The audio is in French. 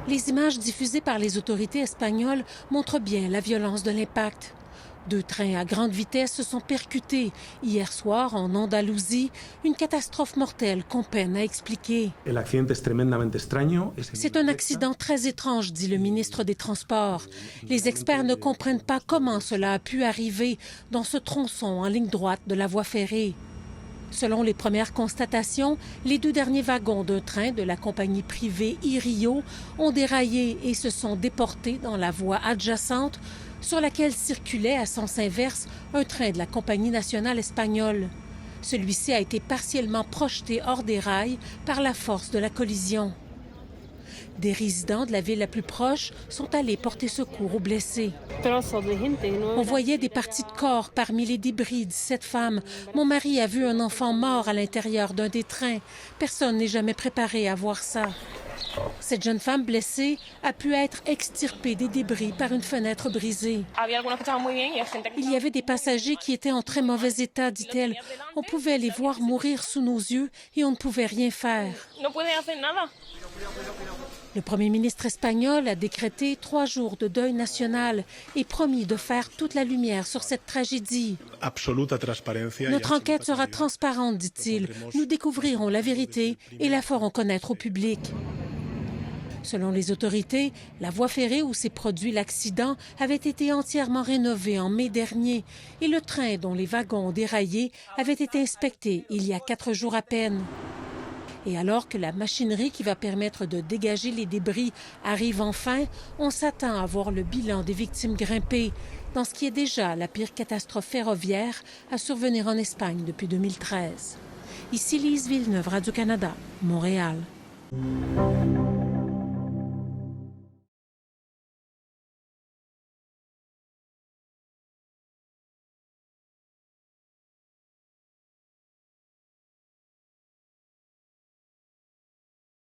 Les images diffusées par les autorités espagnoles montrent bien la violence de l'impact. 2 trains à grande vitesse se sont percutés hier soir en Andalousie, une catastrophe mortelle qu'on peine à expliquer. C'est un accident très étrange, dit le ministre des Transports. Les experts ne comprennent pas comment cela a pu arriver dans ce tronçon en ligne droite de la voie ferrée. Selon les premières constatations, les 2 derniers wagons d'un train de la compagnie privée Irio ont déraillé et se sont déportés dans la voie adjacente sur laquelle circulait à sens inverse un train de la compagnie nationale espagnole. Celui-ci a été partiellement projeté hors des rails par la force de la collision. Des résidents de la ville la plus proche sont allés porter secours aux blessés. On voyait des parties de corps parmi les débris, dit cette femme. Mon mari a vu un enfant mort à l'intérieur d'un des trains. Personne n'est jamais préparé à voir ça. Cette jeune femme blessée a pu être extirpée des débris par une fenêtre brisée. Il y avait des passagers qui étaient en très mauvais état, dit-elle. On pouvait les voir mourir sous nos yeux et on ne pouvait rien faire. Le premier ministre espagnol a décrété 3 jours de deuil national et promis de faire toute la lumière sur cette tragédie. Notre enquête sera transparente, dit-il. Nous découvrirons la vérité et la ferons connaître au public. Selon les autorités, la voie ferrée où s'est produit l'accident avait été entièrement rénovée en mai dernier et le train dont les wagons ont déraillé avait été inspecté il y a 4 jours à peine. Et alors que la machinerie qui va permettre de dégager les débris arrive enfin, on s'attend à voir le bilan des victimes grimper dans ce qui est déjà la pire catastrophe ferroviaire à survenir en Espagne depuis 2013. Ici Lise Villeneuve, Radio-Canada, Montréal.